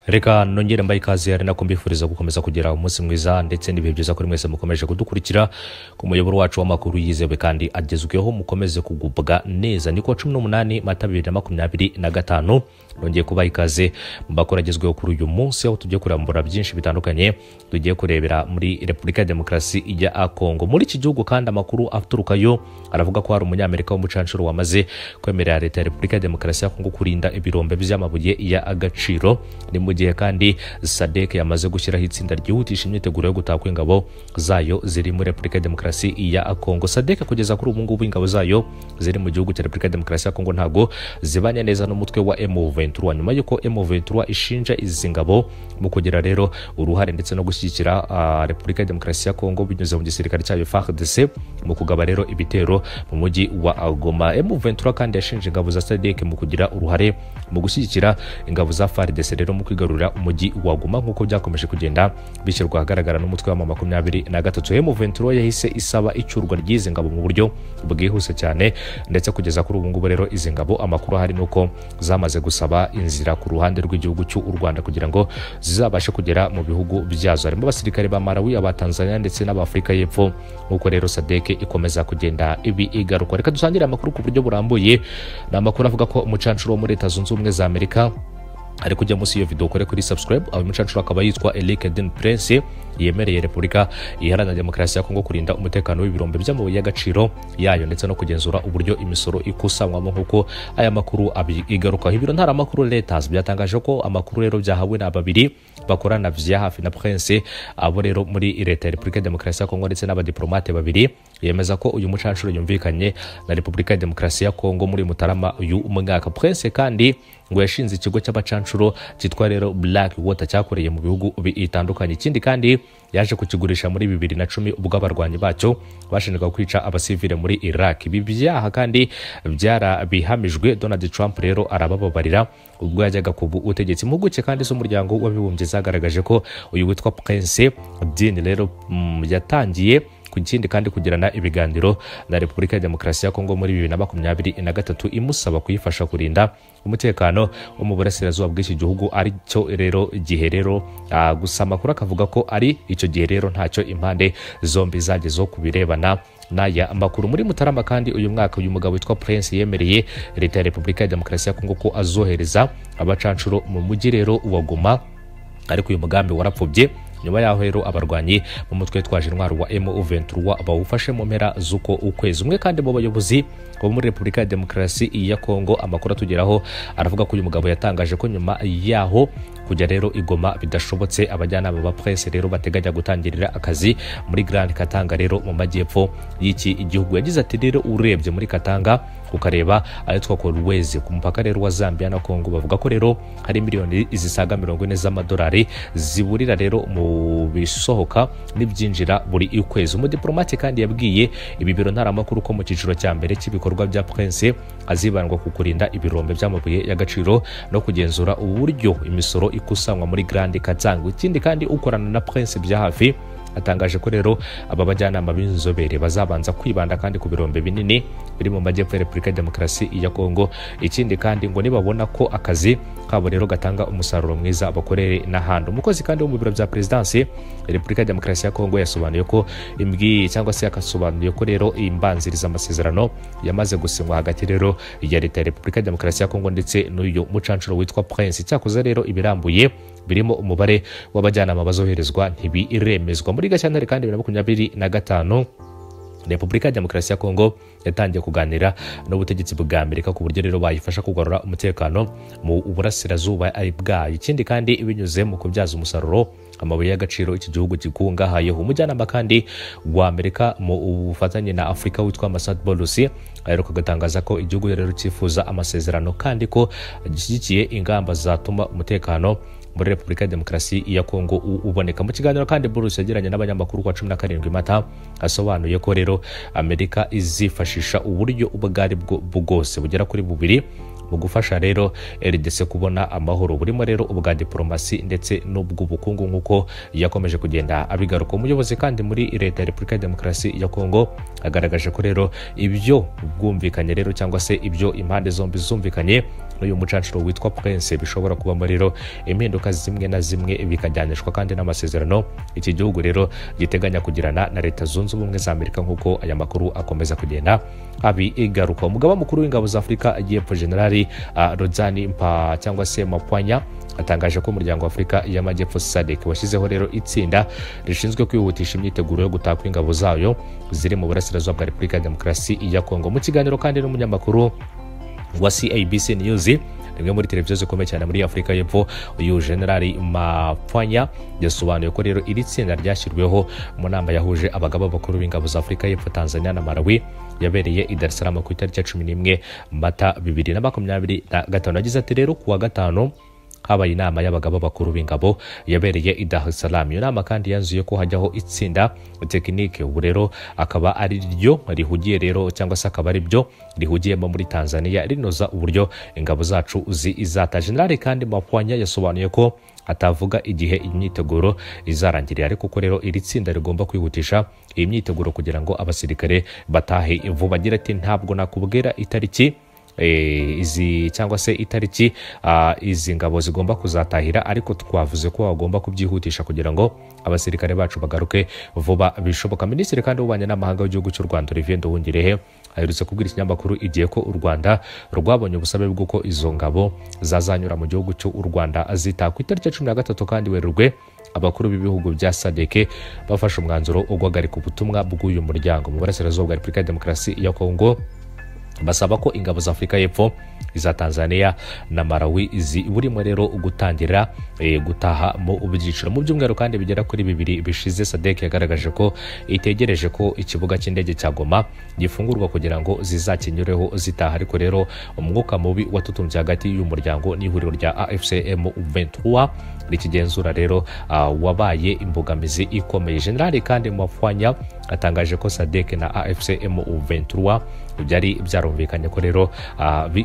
Reka nongere mbaye ikaze ari nako mbifuriza gukomeza kugira umunsi mwiza ndetse n'ibihe byiza kuri mwese mukomeje kudukurikira ku muyoboro wacu w'amakuru yizewe kandi agezweho. Mukomeze kugubwa neza. Ni ku 18 Mata 2025 nongeye kubaha ikaze mu bakora agezweho kuri uyu munsi, aho tugiye kurambura byinshi bitandukanye. Tugiye kurebera muri Repubulika ya Demokarasi ya Kongo. Muri iki gihugu kandi amakuru aturukayo aravuga ko hari umunyamerika w'umucancuro wamaze kwemerera leta ya Repubulika ya Demokarasi ya Kongo kurinda ibirombe by'amabuye ya agaciro. Ni mu gihe kandi SADC yamaze gushyiraho itsinda ryihutisha imyiteguro yo gutaka ingabo zayo ziri muri Repubulika ya Demokarasi ya Kongo. SADC kugeza kuri ubu ngubu ingabo zayo ziri mu gihugu cya Repubulika ya Demokarasi ya Kongo ntago zibanye neza n'umutwe wa M23, nyuma yuko M23 ishinja izi ngabo mu kugira rero uruhare ndetse no gushyigikira Repubulika ya Demokarasi ya Kongo binyuze mu gisirikare cyayo FARDC mu kugaba rero ibitero mu mujyi wa Goma. M23 kandi yashinje ingabo za SADC mu kugira uruhare mu gushyigikira ingabo za FARDC rero mu kwigarurira umujyi wa Goma nk'uko byakomeje kugenda bishyirwa ahagaragara n'umutwe wa M23. M23 yahise isaba icurwa ry'izi ngabo mu buryo bwihuse cyane, ndetse kugeza kuri ubu ngubu rero izi ngabo amakuru hari nuko zamaze gusaba inzira ku ruhande rw'igihugu cy'u Rwanda kugira ngo zizabashe kugera mu bihugu byazo. Harimo abasirikare ba Malawi, aba Tanzania ndetse n'Afrika y'Epfo, nk'uko rero SADC ikomeza kugenda igaruka. Reka dusangire amakuru ku buryo burambuye. Ni amakuru avuga ko umucancuro wo muri Leta Zunze Ubumwe za Amerika ari kujya munsi y'iyo video ukore kuri subscribe. Aho umucancuro akaba yitwa Eric Den Prince yemereye Repubulika Iharanira Demokarasi ya Kongo kurinda umutekano w'ibirombe by'amabuye y'agaciro yayo ndetse no kugenzura uburyo imisoro ikusanywamo, nk'uko aya makuru igarukaho. Ibiro ntara makuru Reuters byatangaje ko amakuru rero byahawe na babiri bakorana vya hafi na Prince, abo rero muri leta ya Repubulika ya Demokarasi ya Kongo ndetse n'abadiplomate babiri, yemeza ko uyu mucancuro yumvikanye na Repubulika ya Demokarasi ya Kongo muri Mutarama uyu mwaka. Prince kandi ngo yashinze ikigo cy'abacancuro cyitwa rero Black Water cyakoreye mu bihugu bitandukanye. Ikindi kandi yaje kukigurisha muri 2010 ubwo abarwanyi bacyo bashinjwaga kwica abasivile muri Iraq. Ibi byaha kandi byarabihamijwe. Donald Trump rero arabababarira ubwo yajyaga ku butegetsi. Impuguke kandi z'umuryango w'abibumbye zagaragaje ko uyu witwa Prince Dean rero yatangiye ikindi kandi kugirana ibiganiro na Repubulika ya Demokarasi ya Kongo muri 2023 imusaba kuyifasha kurinda umutekano wo mu burasirazuba bw'iki gihugu. Ari cyo rero gihe rero gusa amakuru akavuga ko ari icyo gihe rero ntacyo impande zombi zagezeho kubirebana n'aya makuru. Muri Mutarama kandi uyu mwaka uyu mugabo witwa Prince yemereye leta ya Repubulika ya Demokarasi ya Kongo ko azohereza abacancuro mu mujyi rero wa Goma, ariko uyu mugambi warapfubye nyuma yaho rero abarwanyi mu mutwe twaje intwaro wa M23 bawufashe mu mpera z'uko ukwezi. Umwe kandi mu bayobozi bo muri Repubulika ya Demokarasi ya Kongo amakuru atugeraho aravuga ko uyu mugabo yatangaje ko nyuma yaho kujya rero igoma bidashobotse, abajyanama ba Prince rero bateganya gutangirira akazi muri Grand Katanga rero mu majyepfo y'iki igihugu. Yagize ati rero urebye muri Katanga ukareba ayitwa Kolwezi ku mupaka rero wa Zambia na Kongo, bavuga ko rero hari miliyoni zisaga 40 z'amadolari ziburira rero mu bisohoka n'ibyinjira buri ukwezi. Umudiplomate kandi yabwiye ibi biro ntaramakuru ko mu cyiciro cya mbere cy'ibikorwa bya Prince azibandwa ku kurinda ibirombe by'amabuye y'agaciro no kugenzura uburyo imisoro ikusanywa muri Grand Katanga. Ikindi kandi ukorana na Prince bya hafi atangaje ko rero aba bajyanama b'inzobere bazabanza kwibanda kandi ku birombe binini biri mu majyepfo ya Repubulika ya Demokarasi ya Kongo. Ikindi kandi ngo nibabona ko akazi kabo rero gatanga umusaruro mwiza bakorere n'ahandi. Umukozi kandi wo mu biro bya Presidansi Repubulika ya Demokarasi ya Kongo yasobanuye ko cyangwa se yakasobanuye ko rero imbanziriza amasezerano yamaze gusinywa hagati rero ya leta ya Repubulika ya Demokarasi ya Kongo ndetse n'uyu mucancuro witwa Prince. Cyakoze rero ibirambuye birimo umubare w'abajyanama bazoherezwa ntibiremezwa. Muri Gashyantare kandi 2025 Repubulika ya Demokarasi ya Kongo yatangiye kuganira n'ubutegetsi bwa Amerika ku buryo rero bayifasha kugarura umutekano mu burasirazuba bwayo. Ikindi kandi binyuze mu kubyaza umusaruro amabuye y'agaciro iki gihugu gikungahayeho. Umujyanama kandi wa Amerika mu bufatanye na Afrika witwa Masad Bolusi aheruka gutangaza ko igihugu rero cyifuza amasezerano kandi ko gishyigikiye ingamba zatuma umutekano muri Repubulika ya Demokarasi ya Kongo uboneka. Mu kiganiro kandi Bolusi yagiranye n'abanyamakuru kwa 17 Mata asobanuye ko rero Amerika izifashisha uburyo ubwari bwose bugera kuri bubiri mu gufasha rero RDC kubona amahoro burimo rero ubwa diplomasi ndetse n'ubw'ubukungu nk'uko yakomeje kugenda abigaruka. Umuyobozi kandi muri leta ya Repubulika ya Demokarasi ya Kongo agaragaje ko rero ibyo bwumvikanye rero cyangwa se ibyo impande zombi zumvikanye n'uyu mucancuro witwa Prince bishobora kubamo rero impinduka zimwe na zimwe bikajyanishwa kandi n'amasezerano iki gihugu rero giteganya kugirana na Leta Zunze Ubumwe za Amerika nk'uko aya makuru akomeza kugenda abigaruka. Umugaba mukuru w'ingabo za Afurika y'Epfo Generali Rozani Mpa cyangwa se Mapwanya atangaje ko umuryango wa Afurika y'Amajyepfo SADC washyizeho rero itsinda rishinzwe kwihutisha imyiteguro yo gutaka ingabo zayo ziri mu burasirazuba bwa Repubulika ya Demokarasi ya Kongo. Mu kiganiro kandi n'umunyamakuru wa CABC News rimwe muri televiziyo zikomeye cyane muri Afurika y'Epfo, uyu Generali Mapwanya yasobanuye ko rero iri tsinda ryashyirweho mu nama yahuje abagaba bakuru b'ingabo za Afurika y'Epfo, Tanzania na Malawi yabereye i Dar es Salaam ku itariki ya 11 Mata 2025. Yagize ati rero kuwa gatanu habaye inama y'abagaba bakuru b'ingabo yabereye i Dar es Salaam. Iyo nama kandi yanzuye ko hajyaho itsinda tekinike, ubu rero akaba ari ryo rihugiye rero cyangwa se akaba ari byo rihugiyemo muri Tanzania rinoza uburyo ingabo zacu izata. Generali kandi Mapwanya yasobanuye ko atavuga igihe imyiteguro izarangirira, ariko ko rero iri tsinda rigomba kwihutisha iyi myiteguro kugira ngo abasirikare batahe vuba. Agira ati ntabwo nakubwira itariki izi cyangwa se itariki izi ngabo zigomba kuzatahira, ariko twavuze ko bagomba kubyihutisha kugira ngo abasirikare bacu bagaruke vuba bishoboka. Minisitiri kandi w'ububanyi n'amahanga w'igihugu cy'u Rwanda Olivier Nduhungirehe aherutse kubwira ikinyamakuru igihe ko u Rwanda rwabonye ubusabe bw'uko izo ngabo zazanyura mu gihugu cy'u Rwanda zita ku itariki ya 13 kandi Werurwe. Abakuru b'ibihugu bya SADC bafashe umwanzuro wo guhagarika ubutumwa bw'uyu muryango mu burasirazuba bwa Repubulika ya Demokarasi ya Kongo, basaba ko ingabo za Afurika y'Epfo, iza Tanzania na Malawi burimo rero gutangira gutaha mu byiciro. Mu byumweru kandi bigera kuri 2 bishize SADC yagaragaje ko itegereje ko ikibuga cy'indege cya Goma gifungurwa kugira ngo zizakinyureho zitaha, ariko rero umwuka mubi watutumye hagati y'umuryango n'ihuriro rya AFCM 23 rikigenzura rero wabaye imbogamizi ikomeye. Generali kandi Mapwanya atangaje ko SADC na AFCM 23 byari byarumvikanye ko rero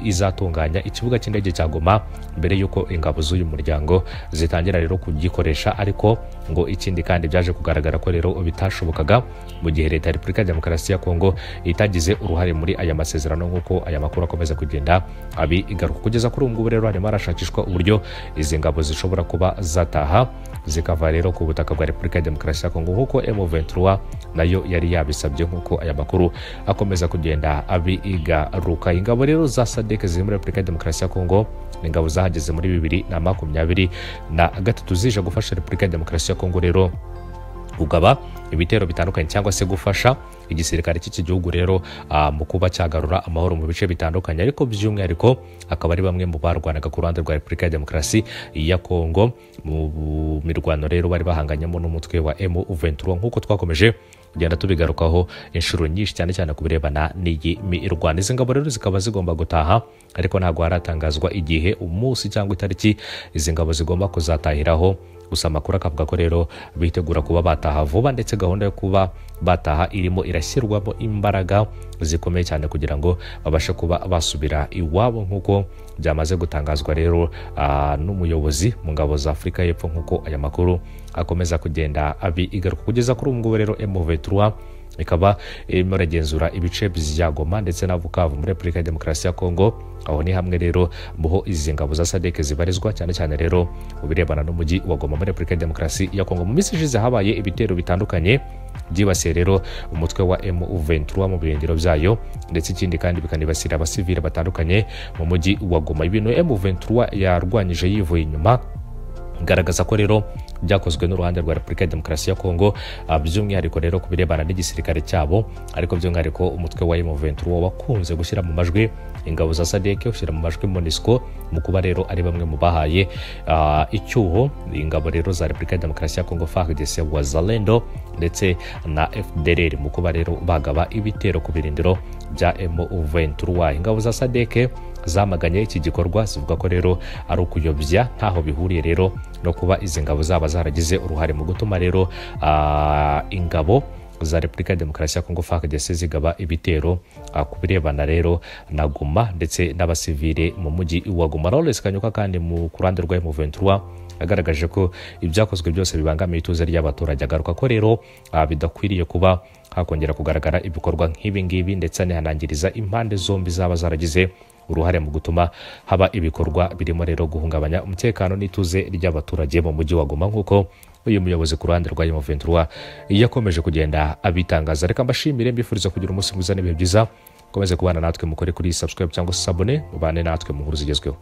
izatunganya ikibuga cy'indege cya Goma mbere y'uko ingabo z'uyu muryango zitangira rero kugikoresha, ariko ngo ikindi kandi byaje kugaragara ko rero bitashobokaga mu gihe Leta ya Repubulika ya Demokarasi ya Kongo itagize uruhare muri aya masezerano nk'uko aya makuru akomeza kugenda abigaruka. Kugeza kuri ubu ngubu rero harimo arashakishwa uburyo izi ngabo zishobora kuba zataha zikava rero ku butaka bwa Repubulika ya Demokarasi ya Kongo nk'uko M23 nayo yari yabisabye nk'uko aya makuru akomeza kugenda abigaruka. Ingabo rero za SADC ziri muri Repubulika ya Demokarasi ya Kongo ni ingabo zahageze muri 2023 zije gufasha Repubulika ya Demokarasi ya Kongo rero kugaba ibitero bitandukanye cyangwa se gufasha igisirikare cy'iki gihugu rero mu kuba cyagarura amahoro mu bice bitandukanye, ariko by'umwihariko akaba ari bamwe mu barwanaga ku ruhande rwa Repubulika ya Demokarasi ya Kongo mu mirwano rero bari bahanganyemo n'umutwe wa M23 nk'uko twakomeje kugenda tubigarukaho inshuro nyinshi cyane cyane ku birebana n'iyi mirwano. Izi ngabo rero zikaba zigomba gutaha, ariko ntabwo haratangazwa igihe, umunsi cyangwa itariki izi ngabo zigomba kuzatahiraho. Gusa amakuru akavuga ko rero bitegura kuba bataha vuba, ndetse gahunda yo kuba bataha irimo irashyirwamo imbaraga zikomeye cyane kugira ngo babashe kuba basubira iwabo nk'uko byamaze gutangazwa rero n'umuyobozi mu ngabo za Afurika y'Epfo nk'uko aya makuru akomeza kugenda abigaruka. Kugeza kuri ubu ngubu rero M23 ikaba irimo iragenzura ibice bya Goma ndetse na Bukavu muri Repubulika ya Demokarasi ya Kongo. Aho ni hamwe rero muho izi ngabo za SADC zibarizwa, cyane cyane rero mu birebana n'umujyi wa Goma muri Repubulika ya Demokarasi ya Kongo. Mu minsi ishize habaye ibitero bitandukanye byibasiye rero umutwe wa M23 mu birindiro byayo, ndetse ikindi kandi bikanibasira abasivile batandukanye mu mujyi wa Goma. Ibintu M23 yarwanyije yivuye inyuma garagaza ko rero byakozwe n'uruhande rwa Repubulika ya Demokarasi ya Kongo, by'umwihariko rero ku birebana n'igisirikare cyabo, ariko by'umwihariko umutwe wa M23 wakunze gushyira mu majwi ingabo za SADC, ushyira mu majwi MONUSCO mu kuba rero ari bamwe mu bahaye icyuho ingabo rero za Repubulika ya Demokarasi ya Kongo FARDC, Wazalendo ndetse na FDLR mu kuba rero bagaba ibitero ku birindiro bya M23. Ingabo za SADC zamaganye iki gikorwa, zivuga ko rero ari ukuyobya, ntaho bihuriye rero no kuba izi ngabo zaba zaragize uruhare mu gutuma rero ingabo za Repubulika ya Demokarasi ya Kongo FARDC zigaba ibitero ku birebana rero na Goma ndetse n'abasivile mu mujyi wa Goma. Lawrence Kanyuka kandi mu kurande rwa M23 agaragaje ko ibyakozwe byose bibangamiye ituze ry'abaturage, agaruka ko rero bidakwiriye kuba hakongera kugaragara ibikorwa nk'ibi ngibi, ndetse anihanangiriza impande zombi zaba zaragize uruhare mu gutuma haba ibikorwa birimo rero guhungabanya umutekano n'ituze ry'abaturage mu mujyi wa Goma, nk'uko uyu muyobozi ku ruhande rwa M23 yakomeje kugenda abitangaza. Reka mbashimire, mbifuriza kugira umunsi mwiza n'ibihe byiza, komeze kubana natwe mukore kuri subscribe cyangwa se abone, ubane natwe mu nkuru zigezweho.